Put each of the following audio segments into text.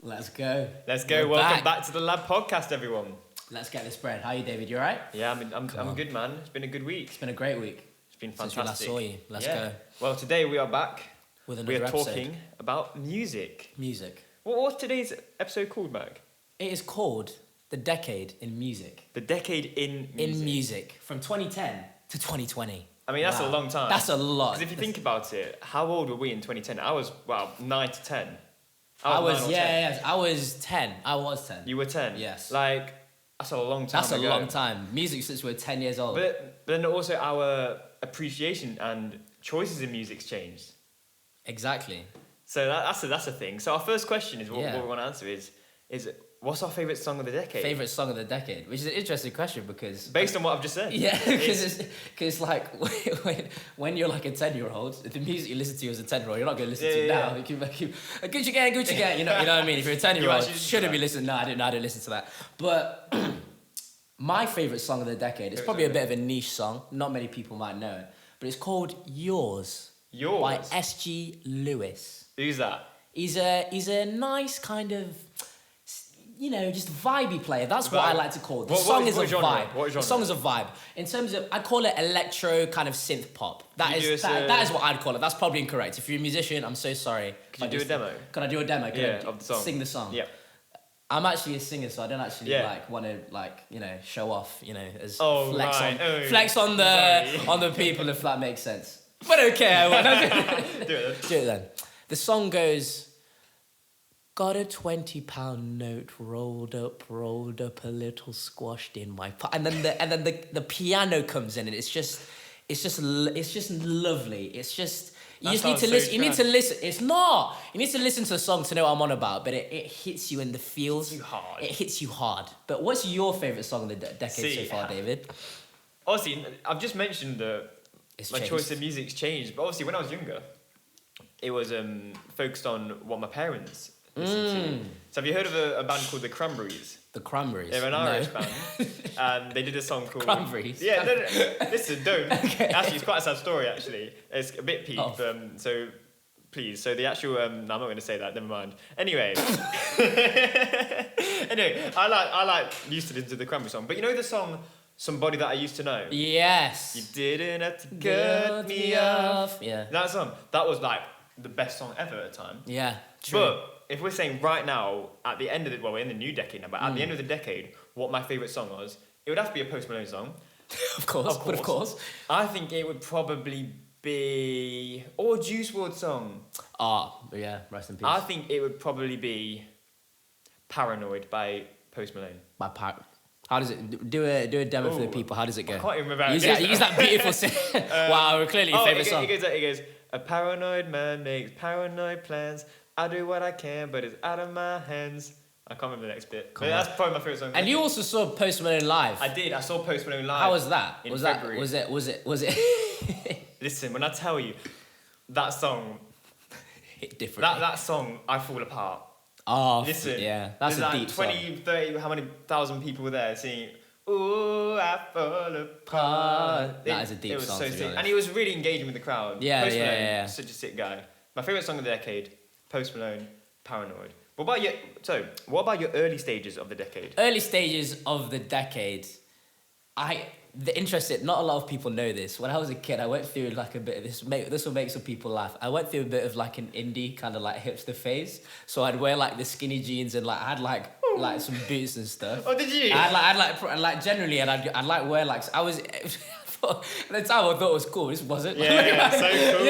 Let's go. Let's go. We're Welcome back to the Lab Podcast, everyone. Let's get this bread. How are you, David? You alright? Yeah, I'm good, man. It's been a good week. It's been a great week. It's been Since fantastic. we last saw you. Let's go. Well, today we are back. With We another are episode. talking about music. Music. What's today's episode called, Mac? It is called The Decade in Music. The decade in music. In music. From 2010 to 2020. I mean, that's Wow. a long time. That's a lot. Because if you think about it, how old were we in 2010? I was, 9 to 10. I 9 was, or 10. yeah, I was 10. I was 10. You were 10? Yes. Like, that's a long time That's ago. a long time. Music since we were 10 years old. But then also our appreciation and choices in music's changed. Exactly. So that's a thing. So our first question is what Yeah. we want to answer is what's our favourite song of the decade? Favorite song of the decade, which is an interesting question because Based on what I've just said. yeah, because like when you're like a 10-year-old, the music you listen to as a 10-year-old, you're not going to listen to now. Yeah. You can make you Gucci Gang, you know what I mean. If you're a 10-year-old, actually listen to shouldn't be that. listening. No, I didn't listen to that. But my favorite song of the decade is Favorite probably a song, bit of a niche song. Not many people might know it, but it's called Yours Yours? by S.G. Lewis. Who's that? He's a nice kind of, you know, just vibey player. That's what I Vibe. like to call it. The What song is a genre? vibe. What The genre? song is a vibe. In terms of, I'd call it electro kind of synth pop. Could you do That is what I'd call it. That's probably incorrect. If you're a musician, I'm so sorry. Could you do a demo? Can I do a demo? Can Yeah, I of the song. Sing the song. Yeah. I'm actually a singer, so I don't actually Yeah. want to show off, as Oh, flex right. on Oh, flex on sorry. on the people, if that makes sense. But okay, Do it. do it then. The song goes, got a £20 note rolled up a little squashed in my and then the piano comes in and it's just lovely. It's just you That just need sounds to so listen. You need to trash. listen. It's not. You need to listen to the song to know what I'm on about. But it hits you in the feels. Hits you hard. It hits you hard. But what's your favorite song of the decade See, so far, David? Obviously, I've just mentioned that It's my changed. choice of music's changed. But obviously, when I was younger, it was focused on what my parents listened to. So have you heard of a band called the Cranberries? The Cranberries. They're an No. Irish band. And they did a song called... Cranberries? Yeah, no. Listen, don't. Okay. Actually, it's quite a sad story, actually. It's a bit peak, Oh. so please. So the actual... no, I'm not going to say that, never mind. Anyway. Anyway, I used to listen to the Cranberries song. But you know the song, Somebody That I Used to Know? Yes. You didn't have to cut me off. Yeah. That song, that was like the best song ever at the time. Yeah. True. But if we're saying right now, at the end of we're in the new decade now, but at the end of the decade, what my favourite song was, it would have to be a Post Malone song. of course. of But of course. I think it would probably be... Or Juice WRLD song. But yeah. Rest in peace. I think it would probably be Paranoid by Post Malone. My part. How does it do a demo for the Ooh, people? How does it go? I can't even remember how Use it that, goes use now. that beautiful sing. Wow, clearly your favorite song. It goes, a paranoid man makes paranoid plans. I do what I can, but it's out of my hands. I can't remember the next bit. But that's probably my favourite song. And you also saw Post Malone live. I did. I saw Post Malone live. How was that? in Was February. that? Was it? Listen, when I tell you, that song, Hit different. that song, I fall apart. Oh, Listen, yeah, that's there's a like deep 20, 30, how many thousand people were there singing, ooh, I fall apart. That is a deep it was song, so to be sick. honest. And he was really engaging with the crowd. Yeah, Post yeah, Malone, yeah. such a sick guy. My favourite song of the decade, Post Malone, Paranoid. What about your early stages of the decade? Early stages of the decade. Not a lot of people know this. When I was a kid, I went through like a bit of this. This will make some people laugh. I went through a bit of like an indie kind of like hipster phase. So I'd wear like the skinny jeans and like I had like some boots and stuff. Oh, did you? I'd like generally, and I'd like wear like I was. At the time, I thought it was cool. This wasn't. Yeah, so cool.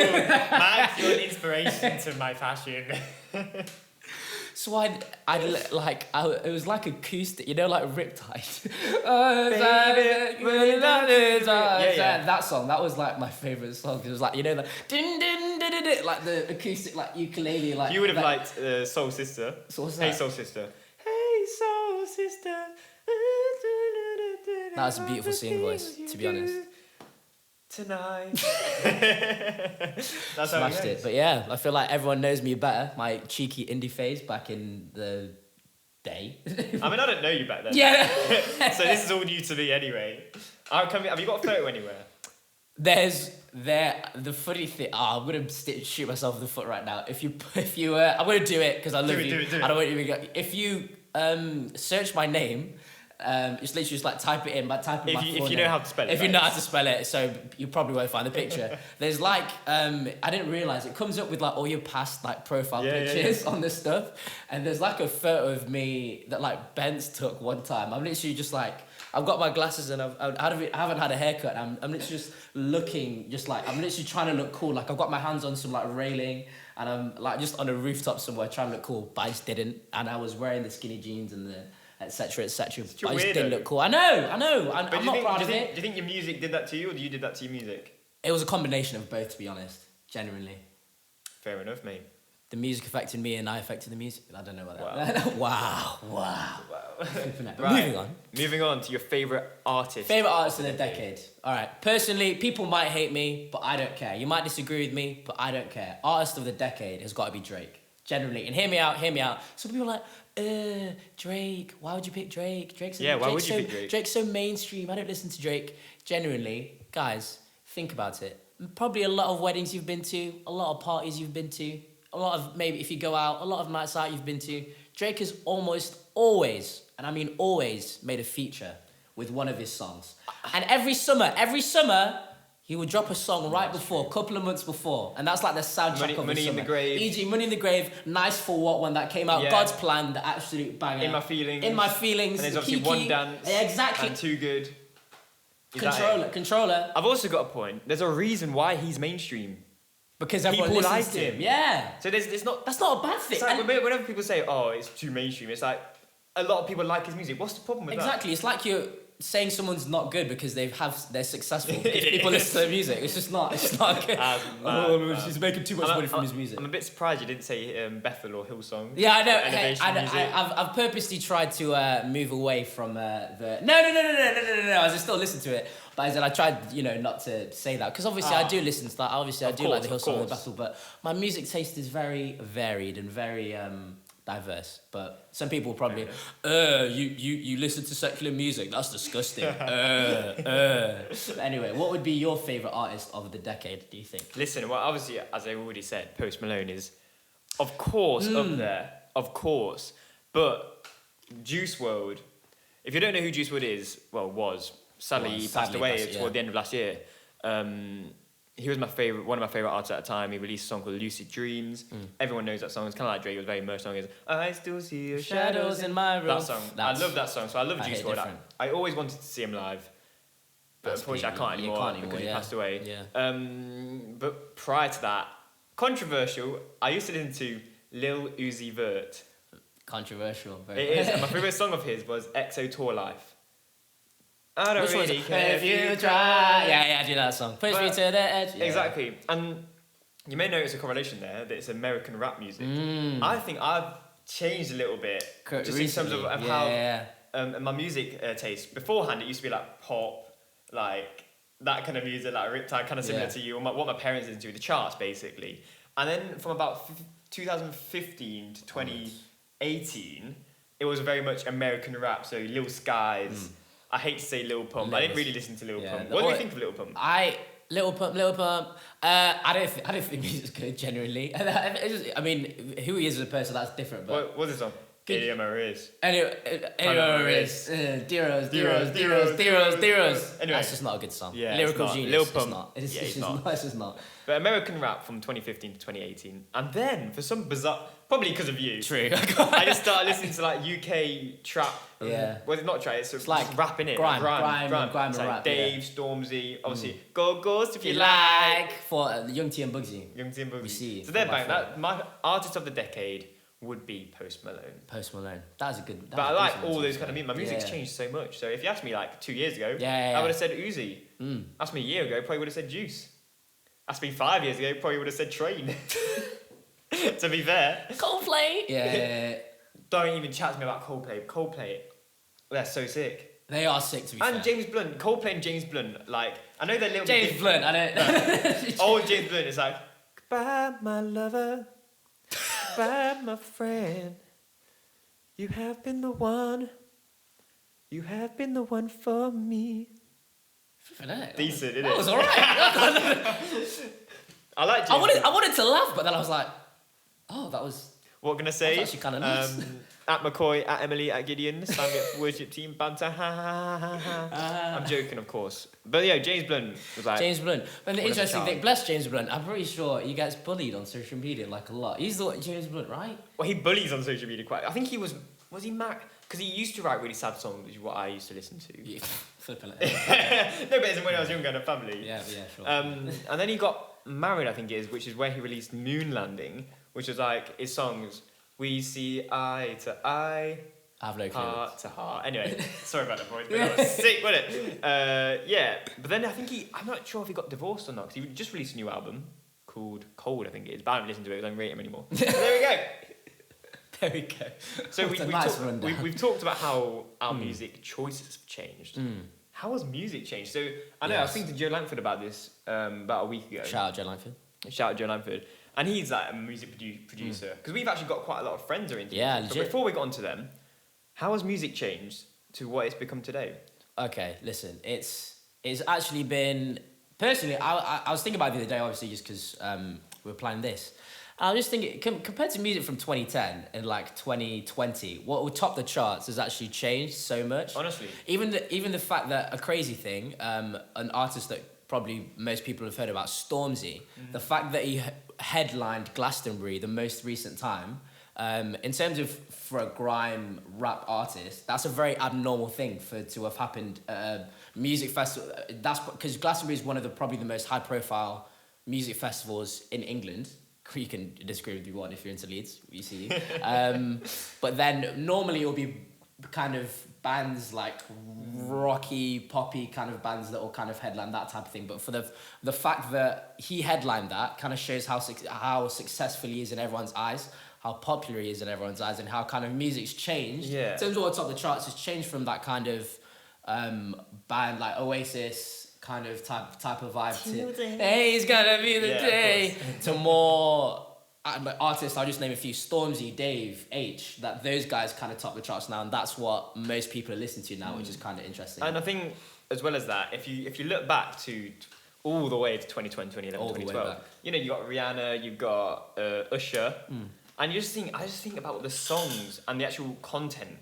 Max, you're an inspiration to my fashion. So it was like acoustic, like Riptide. Yeah. That song, that was like my favourite song. It was like, din din din din din, like the acoustic, like ukulele, like. You would have like, liked Soul Sister. So what's Hey that? Soul Sister. Hey Soul Sister. That was a beautiful singing voice, to be honest. Tonight. That's how Smashed it. But yeah, I feel like everyone knows me better. My cheeky indie phase back in the day. I mean, I didn't know you back then. Yeah. So this is all new to me anyway. Have you got a photo anywhere? The funny thing. Oh, I'm gonna shoot myself in the foot right now. If you I'm gonna do it because I love you. do it. I don't want you to go. If you search my name, it's literally just like type it in, but type in my full If you name. know how to spell it. If you that know how is. to spell it, so you probably won't find the picture. There's like I didn't realize it comes up with like all your past like profile Yeah, pictures on this stuff, and there's like a photo of me that like Ben's took one time. I'm literally just like. I've got my glasses and I haven't had a haircut. I'm literally just looking, just like, I'm literally trying to look cool. Like, I've got my hands on some, like, railing and I'm, like, just on a rooftop somewhere trying to look cool, but I just didn't. And I was wearing the skinny jeans and the et cetera, et cetera. But I just didn't look cool. I know. I'm not proud of it. Do you think your music did that to you, or you did that to your music? It was a combination of both, to be honest, genuinely. Fair enough, mate. The music affected me and I affected the music. I don't know about that. Wow. Right. Moving on to your favourite artist. Favourite artist of the decade. Alright. Personally, people might hate me, but I don't care. You might disagree with me, but I don't care. Artist of the decade has got to be Drake. Generally. And hear me out. Some people are like, Drake. Why would you pick Drake? Why would you pick Drake? Drake's so mainstream. I don't listen to Drake. Genuinely, guys, think about it. Probably a lot of weddings you've been to, a lot of parties you've been to, a lot of, maybe if you go out, a lot of nights out you've been to. Drake has almost always, and I mean always, made a feature with one of his songs. And every summer, he would drop a song right before, a couple of months before. And that's like the soundtrack of Money his in summer. the Grave. E.g. Money in the Grave, Nice for What when that came out. Yeah. God's Plan, the absolute banger. In My Feelings. In My Feelings. And there's obviously Kiki. One Dance. Yeah, exactly. And Too Good. Is that it? Controller. I've also got a point. There's a reason why he's mainstream. Because everyone People listens liked to him. him. Yeah. So there's not. That's not a bad thing. It's like And- whenever people say, "Oh, it's too mainstream," it's like a lot of people like his music. What's the problem with Exactly. It's like you're saying someone's not good because they're successful. Because people listen to their music. It's just not good. She's making too much money from his music. I'm a bit surprised you didn't say Bethel or Hillsong. Yeah, I know. Or Hey, Elevation music. I've purposely tried to move away from the. No. I just still listen to it, but I tried, not to say that because obviously I do listen to that. Obviously, I do like the Hillsong and the Bethel, but my music taste is very varied and very diverse. But some people will probably, you listen to secular music? That's disgusting. Anyway, what would be your favorite artist of the decade? Do you think? Listen, well, obviously, as I already said, Post Malone is, of course, up there, of course. But Juice WRLD, if you don't know who Juice WRLD is, sadly he passed away toward the end of last year. He was one of my favorite artists at the time. He released a song called Lucid Dreams. Everyone knows that song. It's kind of like Drake. It was very emotional. It's I still see your shadows in my room. That song. I love that song. So I love Juice WRLD. I always wanted to see him live. But unfortunately, I can't anymore because he passed away. Yeah. But prior to that, controversial, I used to listen to Lil Uzi Vert. Controversial. It is. And my favourite song of his was EXO Tour Life. I don't really care if you try. Yeah, I do that song. Push me to the edge. Yeah. Exactly. And you may notice a correlation there that it's American rap music. I think I've changed a little bit just recently, in terms of how my music taste. Beforehand, it used to be like pop, like that kind of music, like Riptide, kind of similar to you, what my parents listened to, the charts basically. And then from about 2015 to 2018, it was very much American rap. So Lil Skies. I hate to say Lil Pump. I didn't really listen to Lil Pump. What do you think of Lil Pump? Lil Pump. I don't think he's good. Genuinely, I mean, who he is as a person, that's different. But what's his song? Anyway, Deros. Anyway, that's just not a good song. Yeah, Lyrical genius. Lil Pump. It's just not. But American rap from 2015 to 2018, and then for some bizarre, probably because of you. True. I just started listening to like UK trap. Yeah. Well, it's not trap. It's like rap in it. Grime it's like rap. Dave, Stormzy, obviously. Go Ghost if you you like. For Young T and Bugsy. Young T and Bugsy. We see. So they're bang. My artist of the decade would be Post Malone. That was a good. But I like all those kind of music. My music's changed so much. So if you asked me like 2 years ago, I would have said Uzi. Asked me a year ago, probably would have said Juice. Asked me 5 years ago, probably would have said Train. To be fair. Coldplay. Yeah. Don't even chat to me about Coldplay. Coldplay, they're so sick. They are sick, to be fair. And James Blunt. Coldplay and James Blunt. Like, I know they're little James bit Blunt, I don't. Old James Blunt is like, goodbye, my lover. Goodbye, my friend. You have been the one. You have been the one for me. Decent, isn't That it? was alright. I like James. I wanted to laugh, but then I was like, oh, that was. What can I say? That's actually kinda nice. At McCoy, at Emily, at Gideon, sign me up for worship team banter. Ha ha ha ha ha. I'm joking, of course. But yeah, James Blunt was like. James Blunt. But the What a interesting child. thing, bless James Blunt, I'm pretty sure he gets bullied on social media like a lot. He's the James Blunt, right? Well, he bullies on social media quite. I think he was he mad? Because he used to write really sad songs, which is what I used to listen to. Yeah, flipping it. No, but it's when I was younger and a family. Yeah, sure. And then he got married, I think it is, which is where he released Moon Landing, which was like his songs. We see eye to eye, I have no clue. heart to heart. Anyway, sorry about the voice, but that was sick, wasn't it? Yeah, but then I think I'm not sure if he got divorced or not, because he just released a new album called Cold, I think it is, but I haven't listened to it, because I don't rate him anymore. So there we go. There we go. So What a nice rundown. we've talked about how our music choices have changed. How has music changed? So I know I was Yes. speaking to Joe Langford about this about a week ago. Shout out Joe Langford. Shout out Joe Langford. And he's like a music producer. Because we've actually got quite a lot of friends who are into Yeah, music. But legit. before we got onto them, how has music changed to what it's become today? Okay, listen, it's actually been personally. I was thinking about it the other day, obviously, just because we were planning this. I was just thinking, compared to music from 2010 and like 2020, what would top the charts has actually changed so much. Honestly. Even the fact that a crazy thing, an artist that probably most people have heard about, Stormzy, the fact that he headlined Glastonbury the most recent time. In terms of for a grime rap artist, that's a very abnormal thing to have happened at a music festival. That's because Glastonbury is one of probably the most high profile music festivals in England. You can disagree with me one if you're into Leeds, we see you. But then normally it will be kind of bands like rocky, poppy kind of bands that will kind of headline that type of thing. But for the fact that he headlined that kind of shows how successful he is in everyone's eyes, how popular he is in everyone's eyes, and how kind of music's changed. Yeah. In terms of what's up the charts, it's changed from that kind of band like Oasis kind of type of vibe to hey, it's gonna be the Yeah, of day to more artists. I'll just name a few: Stormzy, Dave, H. That those guys kind of top the charts now, and that's what most people are listening to now, which is kind of interesting. And I think, as well as that, if you look back to all the way to 2020, 2011, All the way 2012, back. you know, you got Rihanna, you've got Usher, and I just think about the songs and the actual content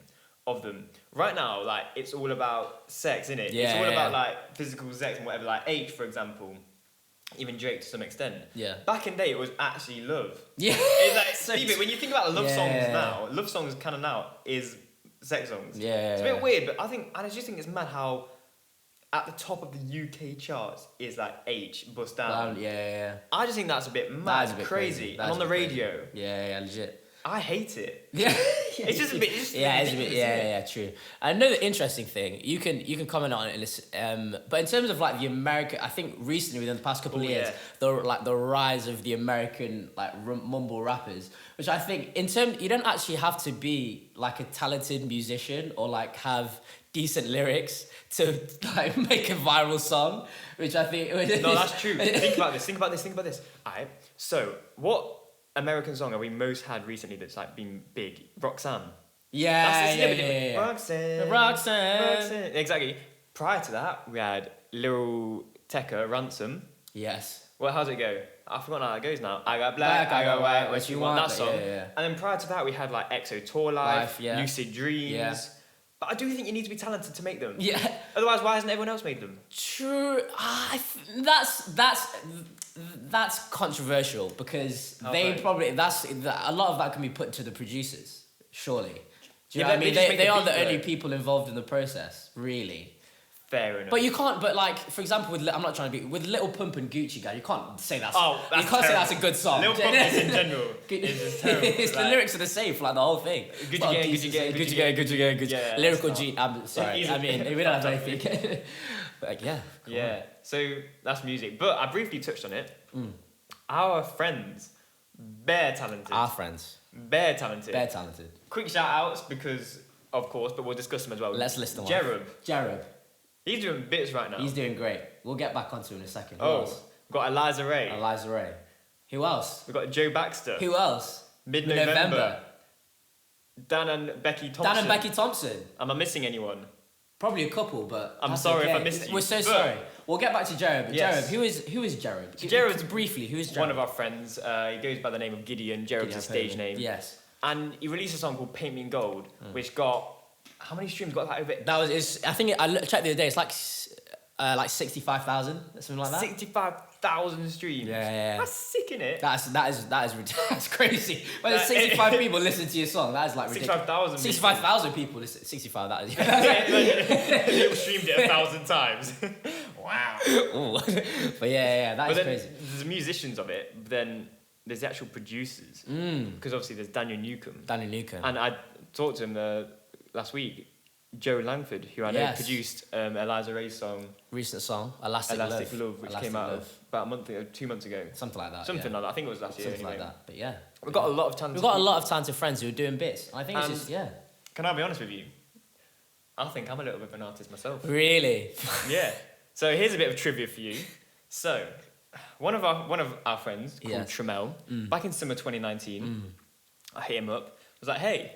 of them. Right now, like, it's all about sex, innit? It's Yeah, all yeah. about, like, physical sex and whatever. Like, H, for example, even Drake to some extent. Yeah. Back in the day, it was actually love. Yeah. It's like, So Steve, when you think about love songs Yeah. now, love songs kind of now is sex songs. Yeah, It's a yeah. bit weird, but I just think it's mad how at the top of the UK charts is like H, Bust Down. Yeah. I just think that's a bit That mad, is a bit crazy. That And is on a the bit crazy. radio, Yeah, legit. I hate it. Yeah. It's just a bit. It's just Yeah, it's a bit. ridiculous, Yeah, isn't it? yeah, true. Another interesting thing you can comment on it, but in terms of like the American, I think recently within the past couple of Oh, years, yeah. the rise of the American like mumble rappers, which I think you don't actually have to be like a talented musician or like have decent lyrics to like make a viral song, which I think No, that's true. Think about this. Alright. So, what American song have we most had recently that's like been big? Roxanne. yeah, That's yeah. Roxanne. Exactly. Prior to that, we had Lil Tecca, Ransom. Yes. Well, how's it go? I forgot how it goes now. I got black, I got white, what you want? That but song. yeah. And then prior to that, we had like EXO Tour Life, Yeah. Lucid Dreams. Yeah. But I do think you need to be talented to make them. Yeah. Otherwise, why hasn't everyone else made them? True. That's controversial because they Okay. probably a lot of that can be put to the producers. Surely. Do you Yeah, know what I but mean? they just make They the are the beat, only though. people involved in the process, really. Fair enough. But you can't. But like, for example, I'm not trying to be with Little Pump and Gucci Gang. You can't say that's. Oh, that's you can't say terrible. that's a good song. Lil Pump is in general is just terrible. It's the Like, lyrics are the same for like the whole thing. Gucci It's not a gang, decent Gucci gang, song. Gucci Gucci gang, gang, Gucci gang, Gucci. Yeah, Lyrical that's G. I'm sorry. Easy. I mean, we don't have anything. But like, yeah. come on. Yeah. So that's music. But I briefly touched on it. Our friends, bare talented. Our friends, Bare talented. they're talented. Quick shout outs because, of course, but we'll discuss them as well. Let's list them off. Jerub. Jareb. He's doing bits right now. He's doing great. We'll get back onto him in a second. Who Oh, else? we've got Eliza Ray. Eliza Ray. Who else? We've got Joe Baxter. Who else? Mid-November. Dan and Becky Thompson. Dan and Becky Thompson. Am I missing anyone? Probably a couple, but I'm that's sorry if okay. I missed you, We're so but- sorry. We'll get back to Jared. But Yes. Jared, who is Jared? Jared's briefly. Who is Jared? One of our friends. He goes by the name of Gideon. Jared's his stage name. Yes. And he released a song called "Paint Me in Gold," which got how many streams? Got that over That was. I think I checked the other day. It's like 65,000, something like that. 65,000 streams. Yeah. That's sick, innit? That is that's crazy. When there's 65 people listen to your song, that is like ridiculous. 65,000. 65,000 people listen. 65. That is. People streamed it 1,000 times. Wow. Ooh. But yeah, that But is then crazy. there's the musicians of it, but then there's the actual producers. Because obviously there's Daniel Newcombe. Daniel Newcombe. And I talked to him last week. Joe Langford, who I know Yes. produced Eliza Ray's song Recent song, Elastic Love, which Elastic came out Love. about a month ago, 2 months ago. Something like that. Something yeah. like that. I think it was last year. Something Anyway. like that. But yeah, We've got a lot of talented. we've got a people. lot of talented friends who are doing bits. I think it's And- just yeah. Can I be honest with you? I think I'm a little bit of an artist myself. Really. Yeah. So here's a bit of trivia for you. So, one of our friends called Yes. Tramel, back in summer 2019, I hit him up. I was like, "Hey,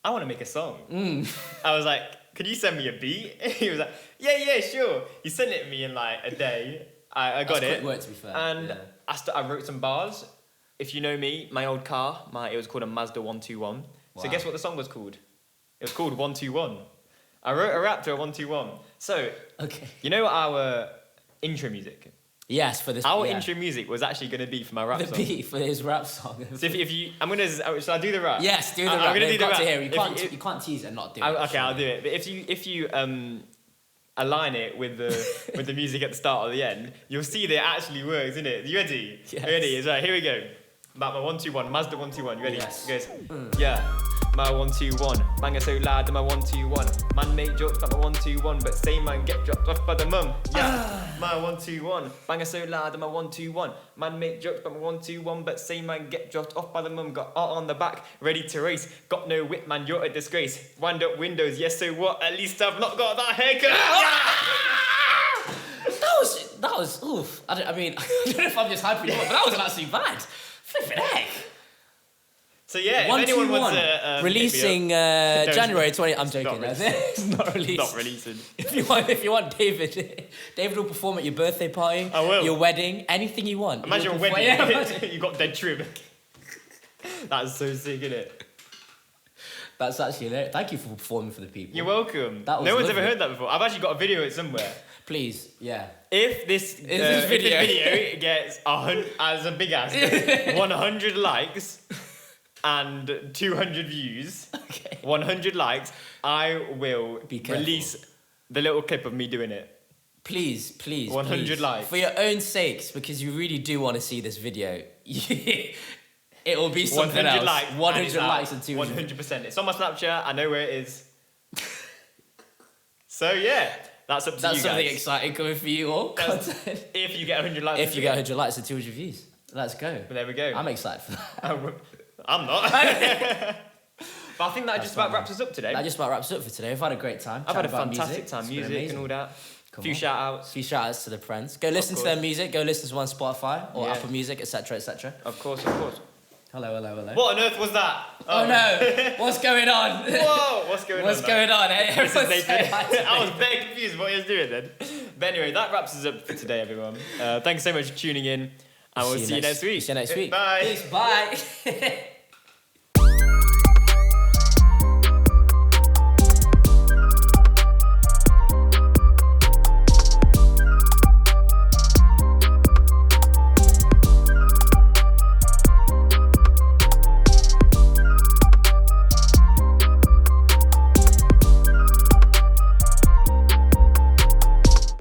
I want to make a song." I was like, "Could you send me a beat?" He was like, "Yeah, sure." He sent it to me in like a day. I got That's it. quick work, to be fair. And yeah. I wrote some bars. If you know me, my old car, it was called a Mazda 121. So Wow. guess what the song was called? It was called 121. I wrote a rap to a 121. So, Okay. you know our intro music? Yes, for this. Our yeah. intro music was actually going to be for my rap The song. beat for his rap song. So if you, I'm going to, shall I do the rap? Yes, do the I'm rap. gonna They've do the got rap. to hear. You If can't. You can't tease and not do Okay, it. I'll surely. do it. But if you align it with the music at the start or the end, you'll see that it actually works, isn't it? You ready? Yes. Ready? It's right. Here we go. About my 121, Mazda 121. You ready? Yes. It goes, yeah. My 121, banger so loud to my 121. Man make jokes about my 121, but same man get dropped off by the mum. Yeah. My 121, banger so loud to my 121. Man make jokes about my 121, but same man get dropped off by the mum. Got art on the back, ready to race. Got no whip, man, you're a disgrace. Wind up windows, yes, so what? At least I've not got that haircut. That was oof. I mean, I don't know if I'm just hyping you up, but that wasn't actually bad. Flipping heck. So yeah, if anyone wants 121 to releasing Don't- January 20. I'm It's joking. not that's it. It's not released. not releasing. If you want David will perform at your birthday party, I will. your wedding, anything you want. Imagine a He'll perform- wedding, Yeah, imagine. you got dead trim. That's so sick, isn't it? That's actually hilarious. Thank you for performing for the people. You're welcome. That was No one's ever lovely. heard that before. I've actually got a video of it somewhere. Please, yeah. If this video gets as a big ass 100 likes and 200 views, Okay. 100 likes, I will Be careful. release the little clip of me doing it. Please, 100 please. likes. For your own sakes, because you really do want to see this video. It will be something 100 else. likes. 100 likes and 200. 100%. It's on my Snapchat. I know where it is. So yeah, that's up to That's you something guys. exciting coming for you all. That's- Content. If you get 100 likes. If you get 100 likes and 200 views, let's go. Well, there we go. I'm excited for that. I'm not. But I think that just about fine. wraps us up today. That just about wraps up for today. We've had a great time. I've had a chatting about fantastic music. time. It's been Music amazing. and all that. Come A few on. shout outs. A few shout outs to the friends. Go listen to course. their music. Go listen to them on Spotify or Yeah. Apple Music, etc., etc. Of course, of course. Hello. What on earth was that? Oh no! What's going on? Whoa, what's going What's on? going on? Hey, This is everyone Nathan. say hi to I was Nathan. very confused what he was doing then. But anyway, that wraps us up for today, everyone. Thanks so much for tuning in, and we'll see you next week. See you next week. Bye. Peace. Bye.